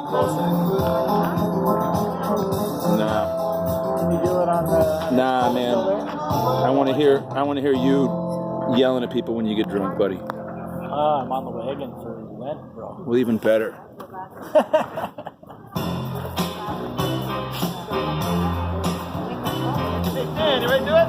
Can you do it on the... Nah, man. I want to hear you yelling at people when you get drunk, buddy. I'm on the wagon for Lent, bro. Well, even better. Hey, you ready to do it?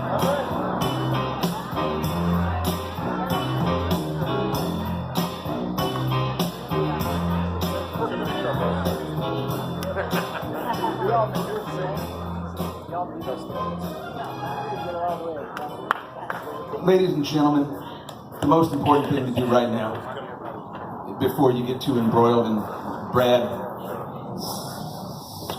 Ladies and gentlemen, the most important thing to do right now, before you get too embroiled in Brad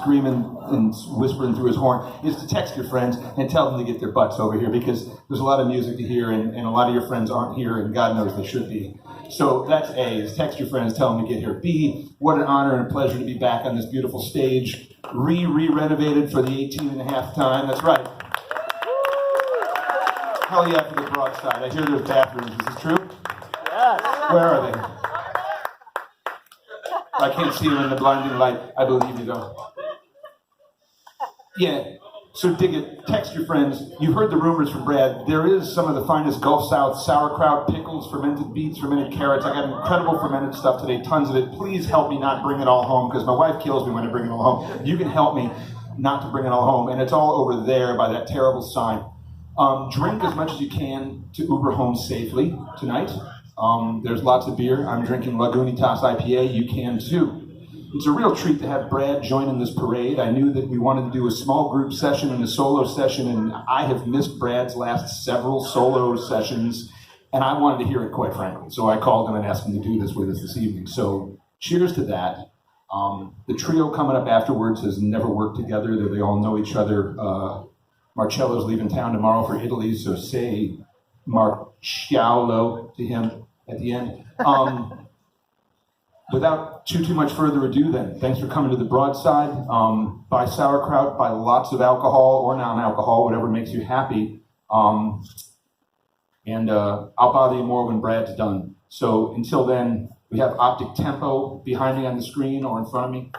screaming and whispering through his horn, is to text your friends and tell them to get their butts over here, because there's a lot of music to hear and a lot of your friends aren't here, and God knows they should be. So that's A, is text your friends, tell them to get here. B, what an honor and a pleasure to be back on this beautiful stage, re-renovated for the 18.5th time. That's right. Hell yeah for the Broadside. I hear there's bathrooms. Is this true? Yes. Where are they? I can't see them in the blinding light. I believe you, though. Yeah, so dig it. Text your friends. You've heard the rumors from Brad. There is some of the finest Gulf South sauerkraut, pickles, fermented beets, fermented carrots. I got incredible fermented stuff today, tons of it. Please help me not bring it all home, because my wife kills me when I bring it all home. You can help me not to bring it all home, and it's all over there by that terrible sign. Drink as much as you can to Uber home safely tonight. There's lots of beer. I'm drinking Lagunitas IPA. You can too. It's a real treat to have Brad join in this parade. I knew that we wanted to do a small group session and a solo session, and I have missed Brad's last several solo sessions, and I wanted to hear it, quite frankly. So I called him and asked him to do this with us this evening. So cheers to that. The trio coming up afterwards has never worked together. They all know each other. Marcello's leaving town tomorrow for Italy, so say Marcialo to him at the end. Without too much further ado then, thanks for coming to the Broadside. Buy sauerkraut, buy lots of alcohol or non-alcohol, whatever makes you happy. I'll bother you more when Brad's done. So until then, we have Optic Tempo behind me on the screen or in front of me,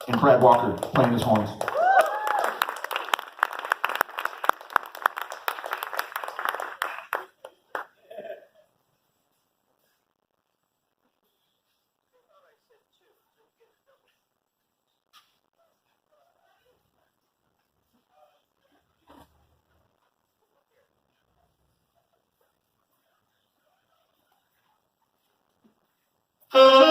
and Brad Walker playing his horns. Thank you.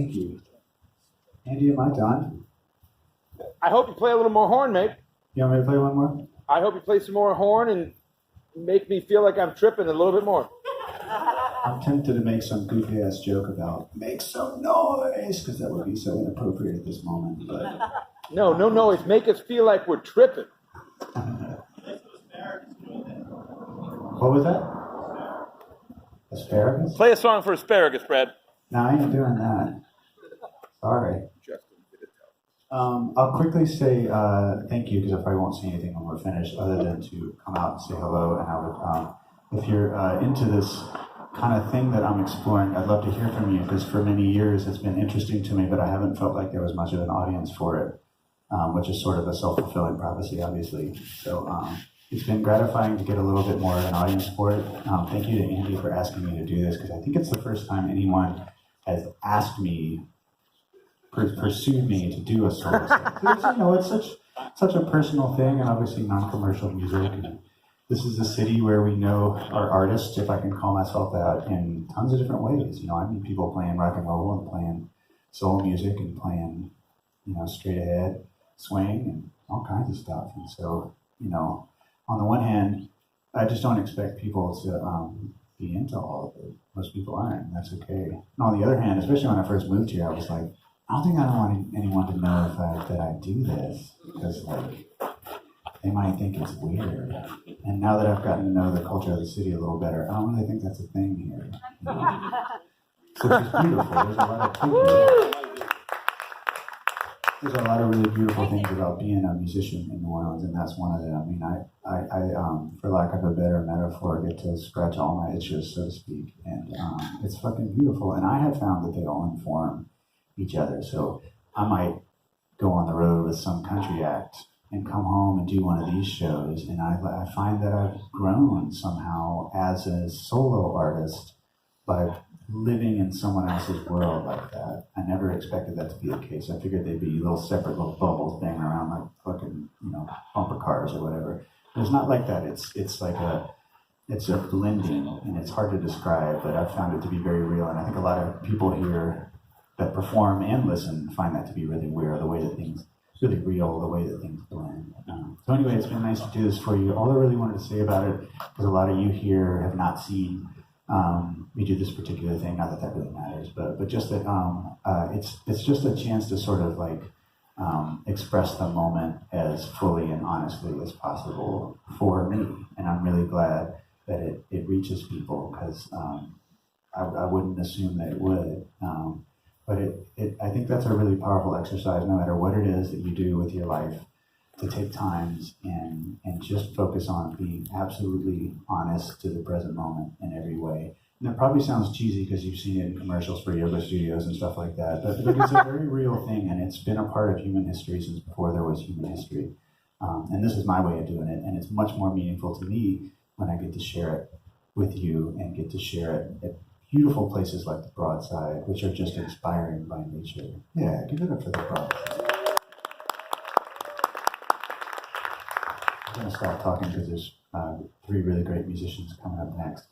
Thank you. Andy, am I done? I hope you play a little more horn, mate. You want me to play one more? I hope you play some more horn and make me feel like I'm tripping a little bit more. I'm tempted to make some goofy ass joke about make some noise because that would be so inappropriate at this moment. But No noise. Make us feel like we're tripping. what was that? Asparagus? Play a song for asparagus, Brad. No, I ain't doing that. Sorry. I'll quickly say thank you because I probably won't say anything when we're finished other than to come out and say hello. And I would, if you're into this kind of thing that I'm exploring, I'd love to hear from you because for many years it's been interesting to me, but I haven't felt like there was much of an audience for it, which is sort of a self-fulfilling prophecy, obviously. So it's been gratifying to get a little bit more of an audience for it. Thank you to Andy for asking me to do this because I think it's the first time anyone has asked me, pursued me to do a solo set. It's such a personal thing, and obviously non-commercial music. And this is a city where we know our artists, if I can call myself that, in tons of different ways. I meet people playing rock and roll and playing soul music and playing, straight ahead swing and all kinds of stuff. And so, on the one hand, I just don't expect people to be into all of it. Most people aren't, and that's okay. And on the other hand, especially when I first moved here, I was like, I don't think I want anyone to know that I do this because they might think it's weird. And now that I've gotten to know the culture of the city a little better, I don't really think that's a thing here. Which is beautiful. There's a lot of really beautiful things about being a musician in New Orleans, and that's one of them. I mean, I for lack of a better metaphor, get to scratch all my itches, so to speak, and it's fucking beautiful. And I have found that they all inform each other. So I might go on the road with some country act and come home and do one of these shows, and I find that I've grown somehow as a solo artist by living in someone else's world like that. I never expected that to be the case. I figured they'd be separate little bubbles banging around like fucking, bumper cars or whatever. But it's not like that. It's like it's a blending, and it's hard to describe, but I've found it to be very real. And I think a lot of people here that perform and listen find that to be really weird, the way that things, really real, the way that things blend. So anyway, it's been nice to do this for you. All I really wanted to say about it, because a lot of you here have not seen me do this particular thing, not that that really matters, but just that it's just a chance to sort of express the moment as fully and honestly as possible for me. And I'm really glad that it reaches people, because I wouldn't assume that it would. But I think that's a really powerful exercise, no matter what it is that you do with your life, to take times and just focus on being absolutely honest to the present moment in every way. And that probably sounds cheesy because you've seen it in commercials for yoga studios and stuff like that, but it's a very real thing, and it's been a part of human history since before there was human history. And this is my way of doing it, and it's much more meaningful to me when I get to share it with you and get to share it at beautiful places like the Broadside, which are just inspiring by nature. Yeah, give it up for the Broadside. I'm going to stop talking because there's 3 really great musicians coming up next.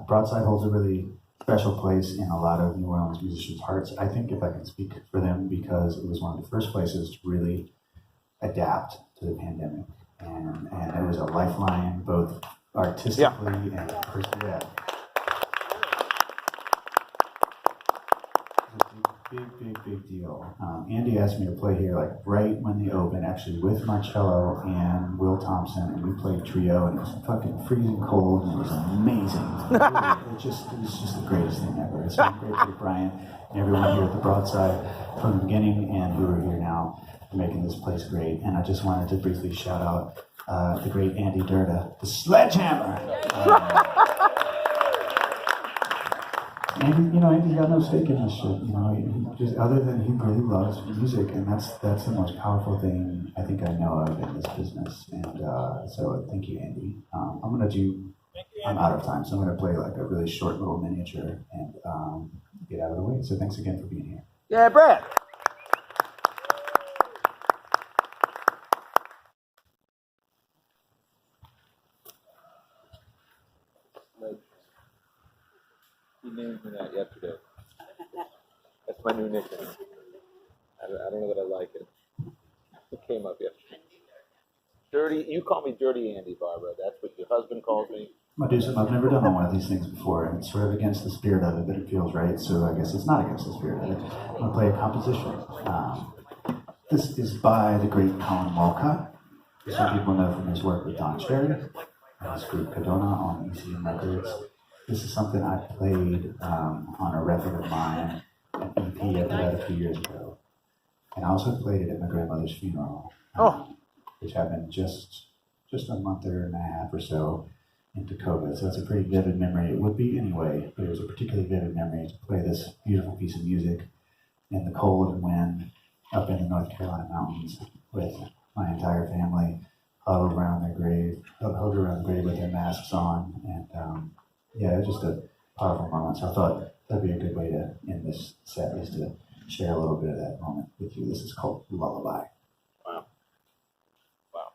Broadside holds a really special place in a lot of New Orleans musicians' hearts. I think, if I can speak for them, because it was one of the first places to really adapt to the pandemic. And it was a lifeline, both artistically and personally. Big deal. Andy asked me to play here right when they opened, actually with Marcello and Will Thompson, and we played trio, and it was fucking freezing cold, and it was amazing. It was just the greatest thing ever. It's been great for Brian and everyone here at the Broadside from the beginning, and who are here now for making this place great. And I just wanted to briefly shout out the great Andy Durda, the Sledgehammer. And Andy's got no stake in this shit. He just, other than he really loves music, and that's the most powerful thing I think I know of in this business. And so thank you, Andy. I'm out of time, so I'm gonna play a really short little miniature and get out of the way. So thanks again for being here. Yeah, Brad. He named me that yesterday. recognition. I don't know that I like it. It came up yesterday. Dirty. You call me Dirty Andy, Barbara. That's what your husband calls me. I'm gonna do something I've never done on one of these things before, and it's sort of against the spirit of it, but it feels right, so I guess it's not against the spirit of it. I'm gonna play a composition. This is by the great Colin Walcott. Some people know from his work with Don Cherry and his group Cadona on ECM Records. This is something I played on a record of mine, an EP I put out a few years ago. And I also played it at my grandmother's funeral, which happened just a month and a half or so into COVID. So it's a pretty vivid memory. It would be anyway, but it was a particularly vivid memory to play this beautiful piece of music in the cold and wind up in the North Carolina mountains with my entire family huddled around the grave with their masks on. And yeah, it was just a powerful moment. So I thought that'd be a good way to end this set, is to share a little bit of that moment with you. This is called Lullaby. Wow. Wow.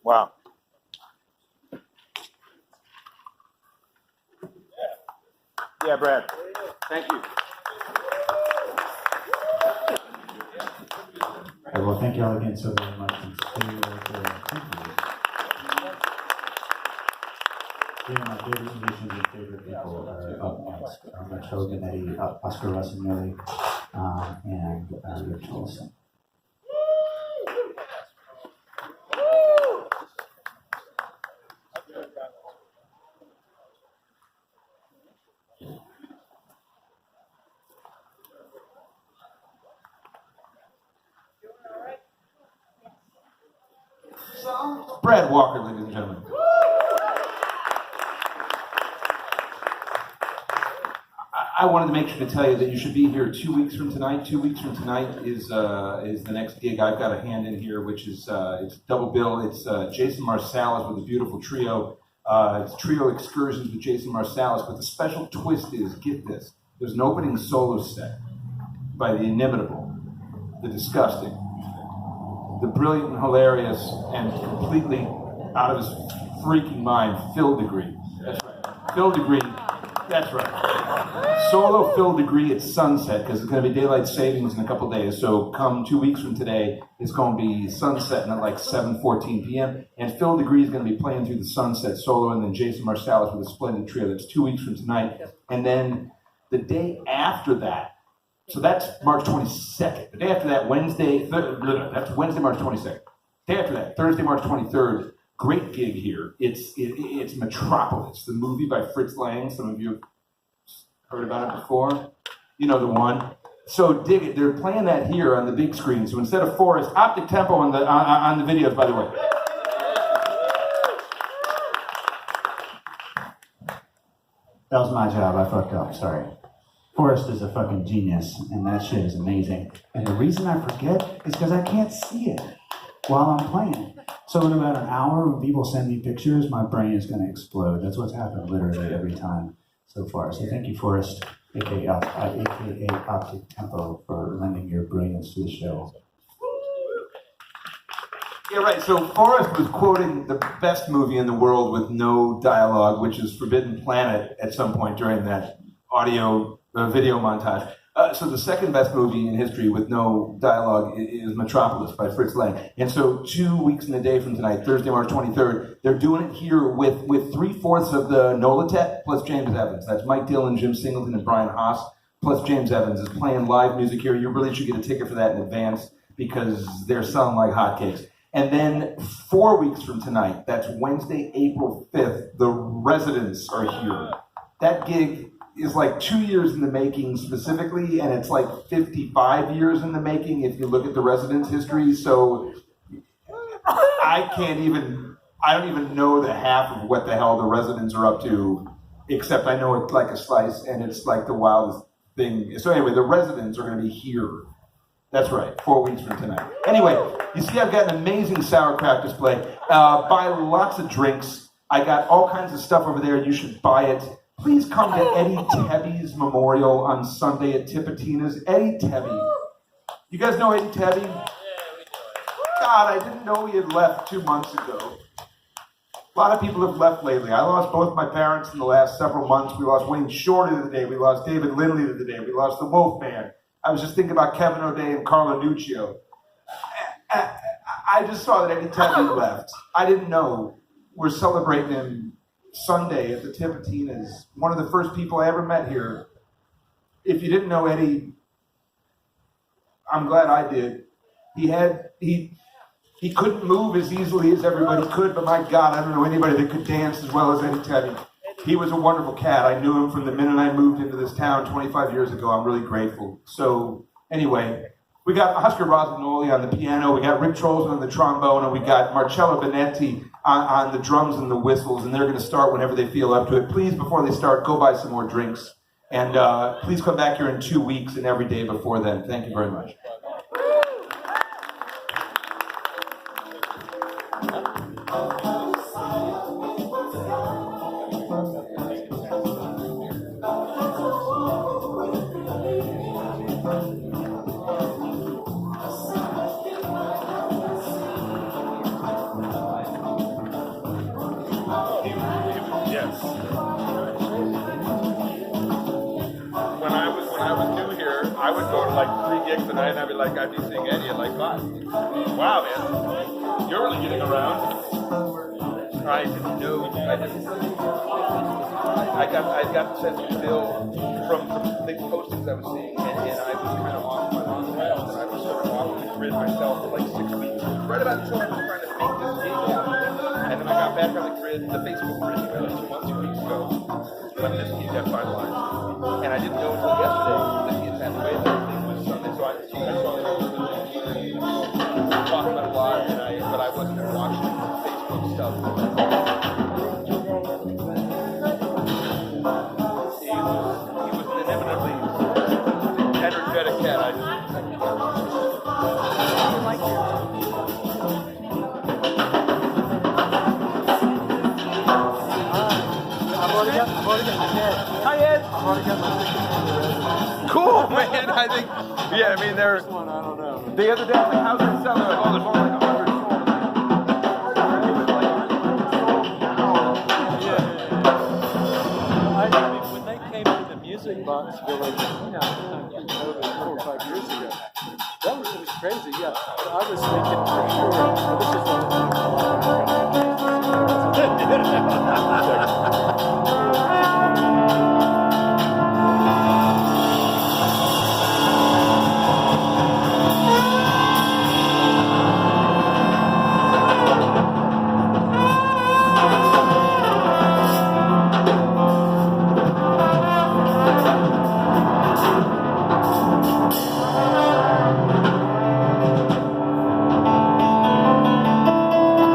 Wow. Yeah, Brad. Thank you. Okay, well, thank you all again so very much. And stay right there. Thank you. Three of my favorite musicians and favorite people are up next. Rich Hoganetti, Oscar Rossignoli, and Rich Olson. Brad Walker, ladies and gentlemen. I wanted to make sure to tell you that you should be here 2 weeks from tonight. 2 weeks from tonight is the next gig. I've got a hand in here, which is it's double bill. It's Jason Marsalis with a beautiful trio. It's trio excursions with Jason Marsalis. But the special twist is, get this, there's an opening solo set by the inimitable, the disgusting, the brilliant and hilarious, and completely out of his freaking mind, Phil Degree. That's right. Phil Degree. That's right. Solo Phil Degree at sunset, because it's going to be daylight savings in a couple days. So come 2 weeks from today, it's going to be sunsetting at like 7:14 p.m. And Phil Degree is going to be playing through the sunset solo, and then Jason Marsalis with a splendid trio. That's 2 weeks from tonight. And then the day after that, so that's March 22nd. The day after that, that's Wednesday, March 22nd. Day after that, Thursday, March 23rd, great gig here. It's Metropolis, the movie by Fritz Lang. Some of you have heard about it before. You know the one. So dig it. They're playing that here on the big screen. So instead of Forrest, Optic Tempo on the videos, by the way. That was my job. I fucked up. Sorry. Forrest is a fucking genius, and that shit is amazing. And the reason I forget is because I can't see it while I'm playing. So in about an hour, when people send me pictures, my brain is going to explode. That's what's happened literally every time so far. So thank you, Forrest, aka Optic Tempo, for lending your brilliance to the show. Yeah, right. So Forrest was quoting the best movie in the world with no dialogue, which is Forbidden Planet, at some point during that video montage. So the second best movie in history with no dialogue is Metropolis by Fritz Lang. And so 2 weeks and a day from tonight, Thursday, March 23rd, they're doing it here with 3/4 of the Nola plus James Evans. That's Mike Dillon, Jim Singleton, and Brian Haas, plus James Evans is playing live music here. You really should get a ticket for that in advance because they're selling like hotcakes. And then 4 weeks from tonight, that's Wednesday, April 5th, the Residents are here. That gig is like 2 years in the making specifically, and it's like 55 years in the making if you look at the Residents' history. So I don't even know the half of what the hell the Residents are up to, except I know it's like a slice, and it's like the wildest thing. So anyway, the Residents are going to be here. That's right, 4 weeks from tonight. Anyway, you see I've got an amazing sauerkraut display. Buy lots of drinks. I got all kinds of stuff over there. You should buy it. Please come to Eddie Tebby's memorial on Sunday at Tipitina's. Eddie Tebby. You guys know Eddie Tebby? God, I didn't know he had left 2 months ago. A lot of people have left lately. I lost both my parents in the last several months. We lost Wayne Shorter the other day. We lost David Lindley the other day. We lost the Wolfman. I was just thinking about Kevin O'Day and Carlo Nuccio. I just saw that Eddie Tebby left. I didn't know. We're celebrating him Sunday at the Tipitina's. One of the first people I ever met here. If you didn't know Eddie, I'm glad I did. He couldn't move as easily as everybody could, but my God, I don't know anybody that could dance as well as Eddie Tebby. He was a wonderful cat. I knew him from the minute I moved into this town 25 years ago. I'm really grateful. So anyway, we got Oscar Rossignoli on the piano, we got Rick Trolson on the trombone, and we got Marcello Benetti on the drums and the whistles, and they're going to start whenever they feel up to it. Please, before they start, go buy some more drinks. And please come back here in 2 weeks and every day before then. Thank you very much. I would go to like 3 gigs a night, and I'd be seeing Eddie at like 5. Wow, man, you're really getting around. I didn't know. I got the sense of feel from the postings I was seeing, and I was kind of off my own rails, and I was sort of off the grid myself for like 6 weeks, right about until I was trying to make this gig happen. And then I got back on the grid, the Facebook grid, like 2 weeks ago, when this gig got finalized. And I didn't know until yesterday that he had passed away. That everything was Sunday, so I saw talking about it a lot, but I wasn't watching Facebook stuff. He was inevitably an energetic cat. Cool, man. I think, yeah, I mean, they're. One, I don't know. The other day, I was like, how's it sound? They're like, oh, there's only like 100 I mean, when they came to the Music Box Village, 4 or 5 years ago, that was crazy. Yeah, I was thinking for sure, this is one of the